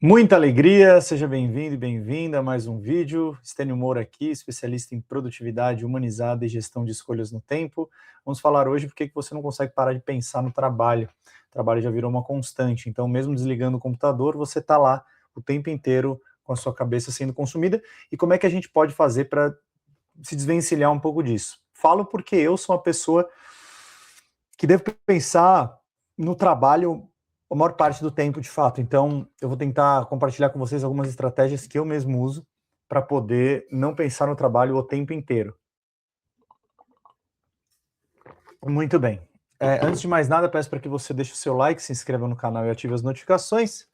Muita alegria, seja bem-vindo e bem-vinda a mais um vídeo. Stênio Moura aqui, especialista em produtividade humanizada e gestão de escolhas no tempo. Vamos falar hoje por que você não consegue parar de pensar no trabalho. O trabalho já virou uma constante, então mesmo desligando o computador, você está lá o tempo inteiro com a sua cabeça sendo consumida. E como é que a gente pode fazer para se desvencilhar um pouco disso? Falo porque eu sou uma pessoa que devo pensar no trabalho a maior parte do tempo, de fato. Então, eu vou tentar compartilhar com vocês algumas estratégias que eu mesmo uso para poder não pensar no trabalho o tempo inteiro. Muito bem. Antes de mais nada, peço para que você deixe o seu like, se inscreva no canal e ative as notificações.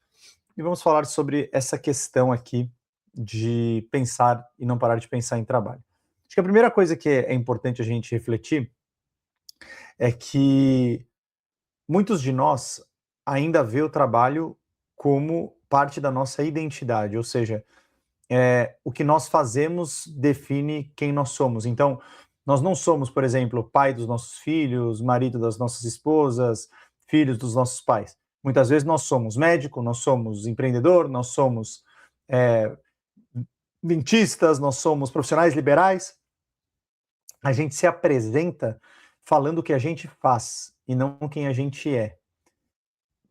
E vamos falar sobre essa questão aqui de pensar e não parar de pensar em trabalho. Acho que a primeira coisa que é importante a gente refletir é que muitos de nós ainda vê o trabalho como parte da nossa identidade, ou seja, o que nós fazemos define quem nós somos. Então, nós não somos, por exemplo, pai dos nossos filhos, marido das nossas esposas, filhos dos nossos pais. Muitas vezes nós somos médico, nós somos empreendedor, nós somos é, dentistas, nós somos profissionais liberais. A gente se apresenta falando o que a gente faz e não quem a gente é.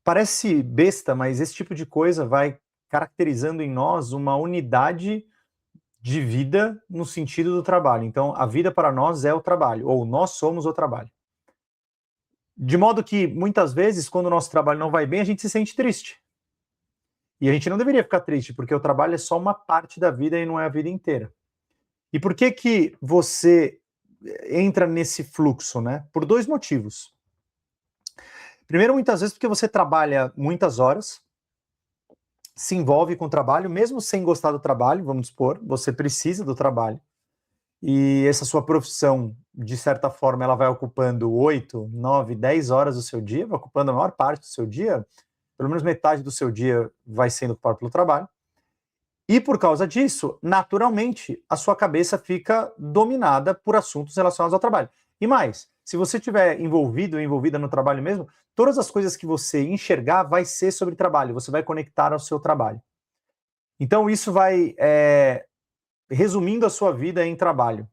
Parece besta, mas esse tipo de coisa vai caracterizando em nós uma unidade de vida no sentido do trabalho. Então, a vida para nós é o trabalho, ou nós somos o trabalho. De modo que, muitas vezes, quando o nosso trabalho não vai bem, a gente se sente triste. E a gente não deveria ficar triste, porque o trabalho é só uma parte da vida e não é a vida inteira. E por que que você entra nesse fluxo, né? Por dois motivos. Primeiro, muitas vezes porque você trabalha muitas horas, se envolve com o trabalho, mesmo sem gostar do trabalho, vamos supor, você precisa do trabalho, e essa sua profissão, de certa forma, ela vai ocupando 8, 9, 10 horas do seu dia, vai ocupando a maior parte do seu dia, pelo menos metade do seu dia vai sendo ocupado pelo trabalho, e por causa disso, naturalmente, a sua cabeça fica dominada por assuntos relacionados ao trabalho. E mais, se você estiver envolvido ou envolvida no trabalho mesmo, todas as coisas que você enxergar vai ser sobre trabalho, você vai conectar ao seu trabalho. Então isso vai resumindo a sua vida em trabalho.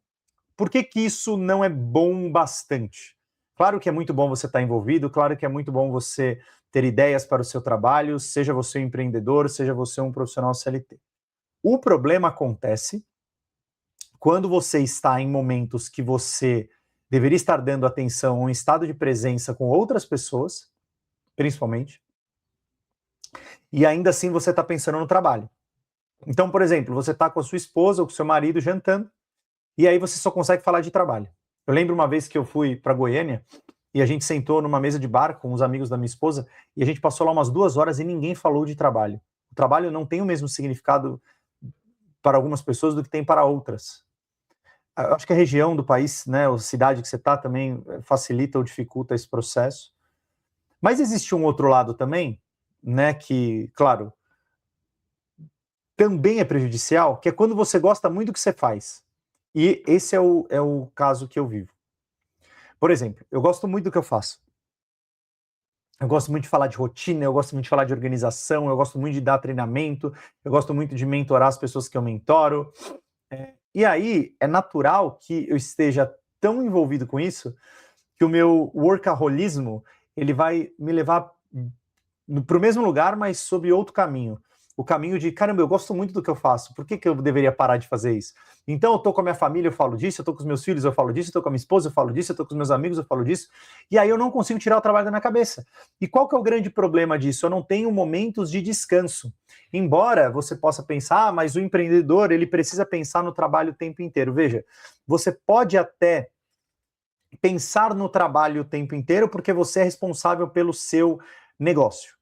Por que que isso não é bom bastante? Claro que é muito bom você estar envolvido, claro que é muito bom você ter ideias para o seu trabalho, seja você um empreendedor, seja você um profissional CLT. O problema acontece quando você está em momentos que você deveria estar dando atenção a um estado de presença com outras pessoas, principalmente, e ainda assim você está pensando no trabalho. Então, por exemplo, você está com a sua esposa ou com o seu marido jantando, e aí você só consegue falar de trabalho. Eu lembro uma vez que eu fui para Goiânia, e a gente sentou numa mesa de bar com os amigos da minha esposa, e a gente passou lá umas 2 horas e ninguém falou de trabalho. O trabalho não tem o mesmo significado para algumas pessoas do que tem para outras. Eu acho que a região do país, né, a cidade que você está também facilita ou dificulta esse processo. Mas existe um outro lado também, né, que, claro, também é prejudicial, que é quando você gosta muito do que você faz. E esse é o caso que eu vivo. Por exemplo, eu gosto muito do que eu faço. Eu gosto muito de falar de rotina, eu gosto muito de falar de organização, eu gosto muito de dar treinamento, eu gosto muito de mentorar as pessoas que eu mentoro. E aí, é natural que eu esteja tão envolvido com isso que o meu workaholismo, ele vai me levar para o mesmo lugar, mas sob outro caminho. O caminho de, caramba, eu gosto muito do que eu faço, por que que eu deveria parar de fazer isso? Então eu tô com a minha família, eu falo disso, eu tô com os meus filhos, eu falo disso, eu tô com a minha esposa, eu falo disso, eu tô com os meus amigos, eu falo disso, e aí eu não consigo tirar o trabalho da minha cabeça. E qual que é o grande problema disso? Eu não tenho momentos de descanso. Embora você possa pensar, ah, mas o empreendedor, ele precisa pensar no trabalho o tempo inteiro. Veja, você pode até pensar no trabalho o tempo inteiro porque você é responsável pelo seu negócio.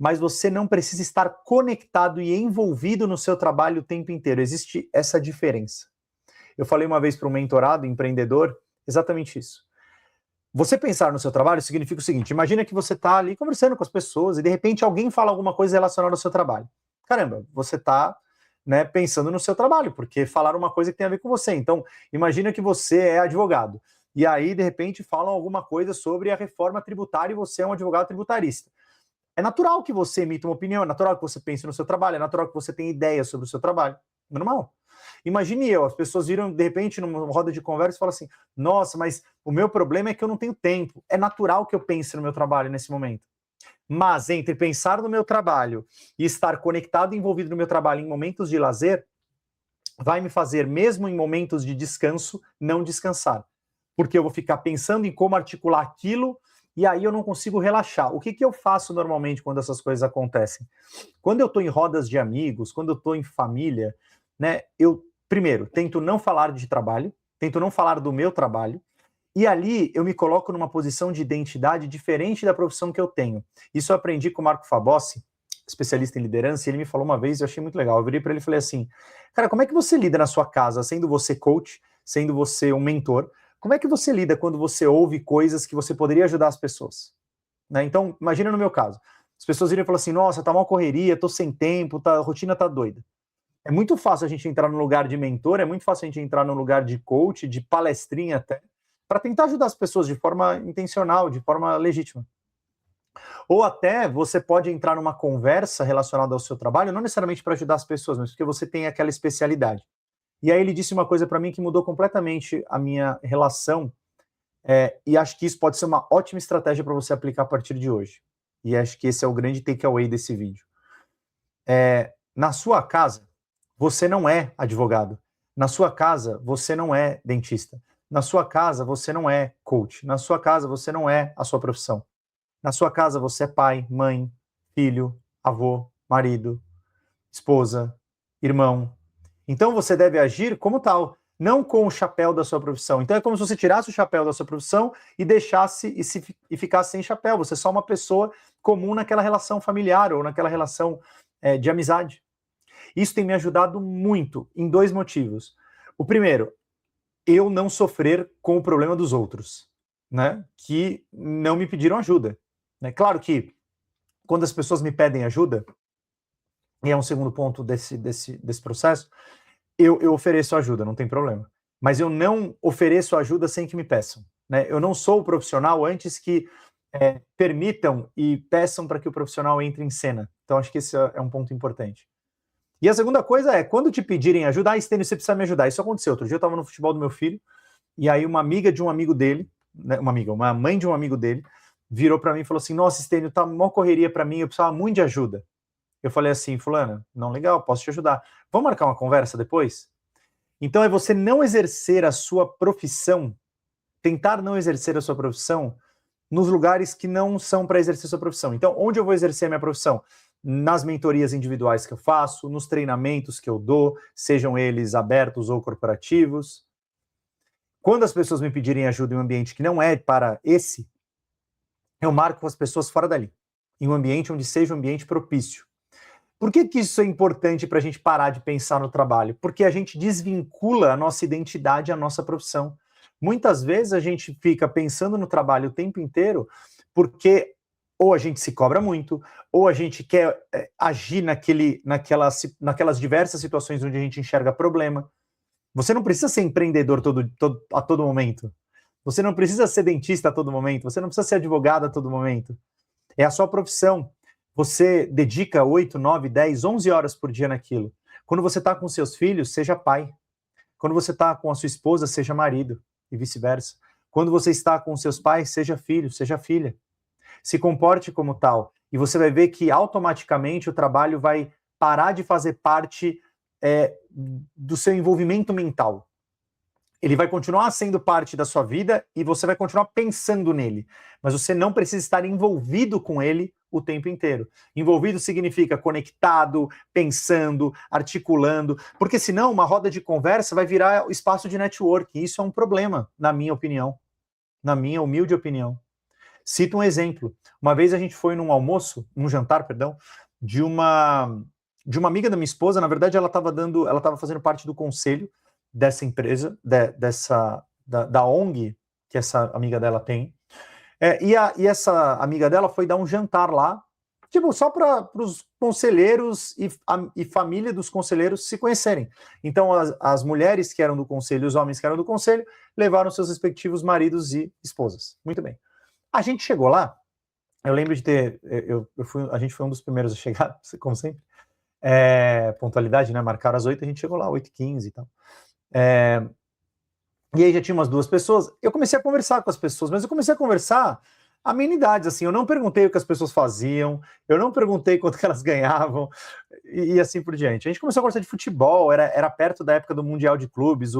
Mas você não precisa estar conectado e envolvido no seu trabalho o tempo inteiro. Existe essa diferença. Eu falei uma vez para um mentorado empreendedor exatamente isso. Você pensar no seu trabalho significa o seguinte: imagina que você está ali conversando com as pessoas e de repente alguém fala alguma coisa relacionada ao seu trabalho. Caramba, você está, né, pensando no seu trabalho, porque falaram uma coisa que tem a ver com você. Então, imagina que você é advogado. E aí, de repente, falam alguma coisa sobre a reforma tributária e você é um advogado tributarista. É natural que você emita uma opinião, é natural que você pense no seu trabalho, é natural que você tenha ideias sobre o seu trabalho. Normal. Imagine as pessoas viram, de repente, numa roda de conversa e falam assim, nossa, mas o meu problema é que eu não tenho tempo. É natural que eu pense no meu trabalho nesse momento. Mas entre pensar no meu trabalho e estar conectado e envolvido no meu trabalho em momentos de lazer, vai me fazer, mesmo em momentos de descanso, não descansar. Porque eu vou ficar pensando em como articular aquilo e aí eu não consigo relaxar. O que eu faço normalmente quando essas coisas acontecem? Quando eu estou em rodas de amigos, quando eu estou em família, né, eu, primeiro, tento não falar de trabalho, tento não falar do meu trabalho, e ali eu me coloco numa posição de identidade diferente da profissão que eu tenho. Isso eu aprendi com o Marco Fabossi, especialista em liderança, e ele me falou uma vez, eu achei muito legal. Eu virei para ele e falei assim, cara, como é que você lida na sua casa, sendo você coach, sendo você um mentor, como é que você lida quando você ouve coisas que você poderia ajudar as pessoas? Né? Então, imagina no meu caso, as pessoas viram e falam assim, nossa, tá uma correria, tô sem tempo, a rotina tá doida. É muito fácil a gente entrar no lugar de mentor, é muito fácil a gente entrar no lugar de coach, de palestrinha até, para tentar ajudar as pessoas de forma intencional, de forma legítima. Ou até você pode entrar numa conversa relacionada ao seu trabalho, não necessariamente para ajudar as pessoas, mas porque você tem aquela especialidade. E aí ele disse uma coisa para mim que mudou completamente a minha relação, e acho que isso pode ser uma ótima estratégia para você aplicar a partir de hoje. E acho que esse é o grande takeaway desse vídeo. Na sua casa, você não é advogado. Na sua casa, você não é dentista. Na sua casa, você não é coach. Na sua casa, você não é a sua profissão. Na sua casa, você é pai, mãe, filho, avô, marido, esposa, irmão. Então você deve agir como tal, não com o chapéu da sua profissão. Então é como se você tirasse o chapéu da sua profissão e deixasse e ficasse sem chapéu. Você é só uma pessoa comum naquela relação familiar ou naquela relação de amizade. Isso tem me ajudado muito em 2 motivos. O primeiro, eu não sofrer com o problema dos outros, né? Que não me pediram ajuda. Né? Claro que quando as pessoas me pedem ajuda, e é um segundo ponto desse processo, eu ofereço ajuda, não tem problema. Mas eu não ofereço ajuda sem que me peçam. Né? Eu não sou o profissional antes que permitam e peçam para que o profissional entre em cena. Então acho que esse é um ponto importante. E a segunda coisa é, quando te pedirem ajuda, Stênio, você precisa me ajudar. Isso aconteceu. Outro dia eu estava no futebol do meu filho, e aí uma amiga de um amigo dele, né, uma mãe de um amigo dele, virou para mim e falou assim, nossa, Stênio, tá uma correria para mim, eu precisava muito de ajuda. Eu falei assim, fulana, não, legal, posso te ajudar. Vamos marcar uma conversa depois? Então é você não exercer a sua profissão, tentar não exercer a sua profissão nos lugares que não são para exercer a sua profissão. Então, onde eu vou exercer a minha profissão? Nas mentorias individuais que eu faço, nos treinamentos que eu dou, sejam eles abertos ou corporativos. Quando as pessoas me pedirem ajuda em um ambiente que não é para esse, eu marco as pessoas fora dali, em um ambiente onde seja um ambiente propício. Por que isso é importante para a gente parar de pensar no trabalho? Porque a gente desvincula a nossa identidade à nossa profissão. Muitas vezes a gente fica pensando no trabalho o tempo inteiro porque ou a gente se cobra muito, ou a gente quer agir naquelas diversas situações onde a gente enxerga problema. Você não precisa ser empreendedor a todo momento. Você não precisa ser dentista a todo momento. Você não precisa ser advogado a todo momento. É a sua profissão. Você dedica 8, 9, 10, 11 horas por dia naquilo. Quando você está com seus filhos, seja pai. Quando você está com a sua esposa, seja marido, e vice-versa. Quando você está com seus pais, seja filho, seja filha. Se comporte como tal. E você vai ver que automaticamente o trabalho vai parar de fazer parte do seu envolvimento mental. Ele vai continuar sendo parte da sua vida e você vai continuar pensando nele. Mas você não precisa estar envolvido com ele o tempo inteiro. Envolvido significa conectado, pensando, articulando, porque senão uma roda de conversa vai virar espaço de network. E isso é um problema, na minha opinião. Na minha humilde opinião. Cito um exemplo. Uma vez a gente foi num jantar, de uma amiga da minha esposa. Na verdade, ela estava fazendo parte do conselho dessa empresa, da ONG que essa amiga dela tem. E essa amiga dela foi dar um jantar lá, tipo, só para os conselheiros e família dos conselheiros se conhecerem. Então, as mulheres que eram do conselho e os homens que eram do conselho levaram seus respectivos maridos e esposas. Muito bem. A gente chegou lá Eu lembro de ter, a gente foi um dos primeiros a chegar, como sempre, pontualidade, né, marcaram às 8, a gente chegou lá, 8h15 e tal. E aí já tinha umas 2 pessoas, eu comecei a conversar com as pessoas, mas eu comecei a conversar amenidades, assim, eu não perguntei o que as pessoas faziam, eu não perguntei quanto que elas ganhavam, e assim por diante. A gente começou a conversar de futebol, era perto da época do Mundial de Clubes,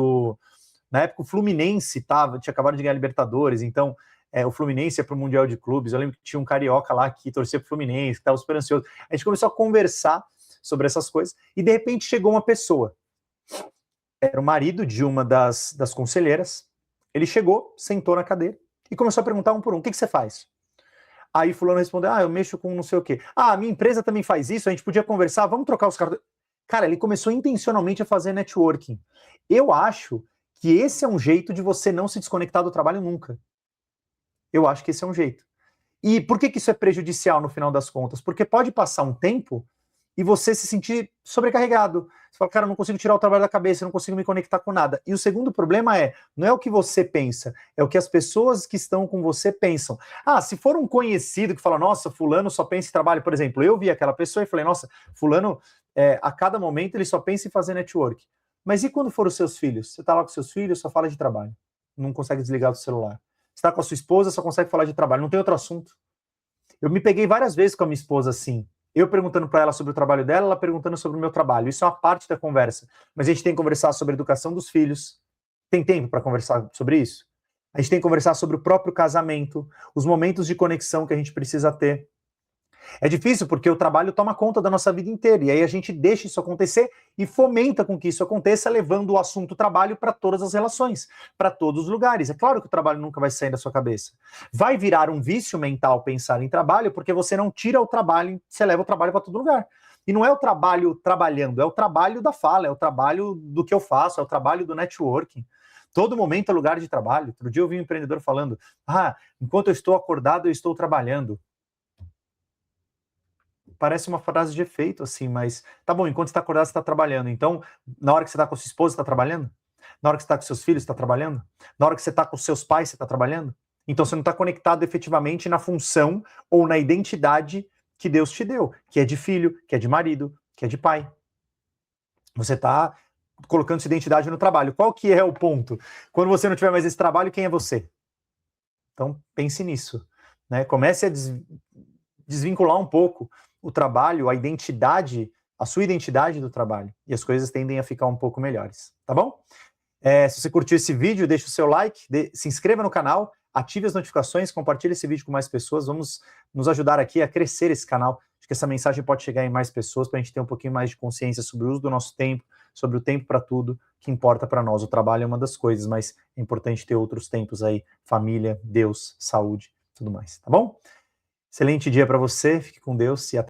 na época o Fluminense tinha acabado de ganhar a Libertadores, então o Fluminense ia para o Mundial de Clubes, eu lembro que tinha um carioca lá que torcia para o Fluminense, que estava super ansioso. A gente começou a conversar sobre essas coisas, e de repente chegou uma pessoa, era o marido de uma das conselheiras, ele chegou, sentou na cadeira, e começou a perguntar um por um, o que você faz? Aí fulano respondeu, eu mexo com não sei o quê. A minha empresa também faz isso, a gente podia conversar, vamos trocar os cartões. Cara, ele começou intencionalmente a fazer networking. Eu acho que esse é um jeito de você não se desconectar do trabalho nunca. Eu acho que esse é um jeito. E por que isso é prejudicial no final das contas? Porque pode passar um tempo e você se sentir sobrecarregado. Você fala, cara, eu não consigo tirar o trabalho da cabeça, eu não consigo me conectar com nada. E o segundo problema não é o que você pensa, é o que as pessoas que estão com você pensam. Se for um conhecido que fala, nossa, fulano só pensa em trabalho, por exemplo, eu vi aquela pessoa e falei, nossa, fulano, a cada momento ele só pensa em fazer network. Mas e quando for os seus filhos? Você tá lá com seus filhos, só fala de trabalho. Não consegue desligar do celular. Você tá com a sua esposa, só consegue falar de trabalho. Não tem outro assunto. Eu me peguei várias vezes com a minha esposa assim. Eu perguntando para ela sobre o trabalho dela, ela perguntando sobre o meu trabalho. Isso é uma parte da conversa. Mas a gente tem que conversar sobre a educação dos filhos. Tem tempo para conversar sobre isso? A gente tem que conversar sobre o próprio casamento, os momentos de conexão que a gente precisa ter. É difícil porque o trabalho toma conta da nossa vida inteira, e aí a gente deixa isso acontecer e fomenta com que isso aconteça, levando o assunto trabalho para todas as relações, para todos os lugares. É claro que o trabalho nunca vai sair da sua cabeça. Vai virar um vício mental pensar em trabalho, porque você não tira o trabalho, você leva o trabalho para todo lugar. E não é o trabalho trabalhando, é o trabalho da fala, é o trabalho do que eu faço, é o trabalho do networking. Todo momento é lugar de trabalho. Outro dia eu vi um empreendedor falando, enquanto eu estou acordado, eu estou trabalhando. Parece uma frase de efeito, assim, mas tá bom, enquanto você está acordado, você está trabalhando. Então, na hora que você está com a sua esposa, você está trabalhando? Na hora que você está com seus filhos, você está trabalhando? Na hora que você está com seus pais, você está trabalhando? Então, você não está conectado efetivamente na função ou na identidade que Deus te deu, que é de filho, que é de marido, que é de pai. Você está colocando sua identidade no trabalho. Qual que é o ponto? Quando você não tiver mais esse trabalho, quem é você? Então, pense nisso, né? Comece a desvincular um pouco o trabalho, a identidade, a sua identidade do trabalho, e as coisas tendem a ficar um pouco melhores, tá bom? Se você curtiu esse vídeo, deixa o seu like, se inscreva no canal, ative as notificações, compartilhe esse vídeo com mais pessoas, vamos nos ajudar aqui a crescer esse canal. Acho que essa mensagem pode chegar em mais pessoas para a gente ter um pouquinho mais de consciência sobre o uso do nosso tempo, sobre o tempo para tudo que importa para nós. O trabalho é uma das coisas, mas é importante ter outros tempos aí, família, Deus, saúde, tudo mais, tá bom? Excelente dia para você, fique com Deus e até